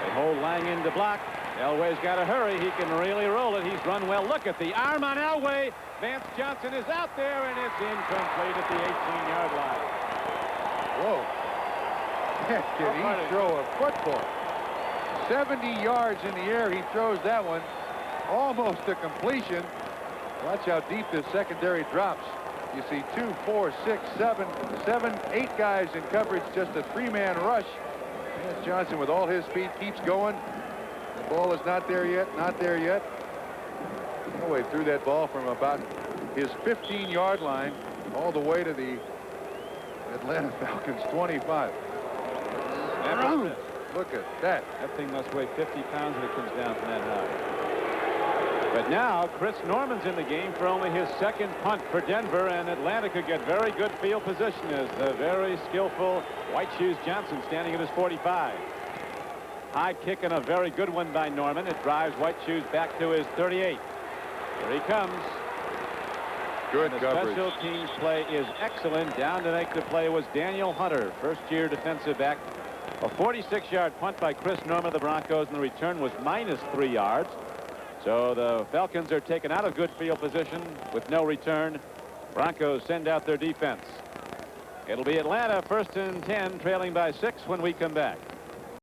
They hold Lang in to block. Elway's got to hurry. He can really roll it. He's run well. Look at the arm on Elway. Vance Johnson is out there, and it's incomplete at the 18-yard line. Whoa. Did he throw a football? 70 yards in the air. He throws that one. Almost a completion. Watch how deep this secondary drops. You see 2, 4, 6, 7, 8 guys in coverage. Just a 3-man rush. Vance Johnson, with all his speed, keeps going. The ball is not there yet. Not there yet. Elway threw that ball from about his 15-yard line all the way to the Atlanta Falcons 25. Look at that. That thing must weigh 50 pounds when it comes down from that high. But now Chris Norman's in the game for only his 2nd punt for Denver, and Atlanta could get very good field position as the very skillful White Shoes Johnson standing at his 45. High kick and a very good one by Norman. It drives White Shoes back to his 38. Here he comes. Good and coverage. The special teams play is excellent. Down to make the play was Daniel Hunter, first-year defensive back. A 46-yard punt by Chris Norman of the Broncos, and the return was -3 yards. So the Falcons are taken out of good field position with no return. Broncos send out their defense. It'll be Atlanta 1st and 10, trailing by 6 when we come back.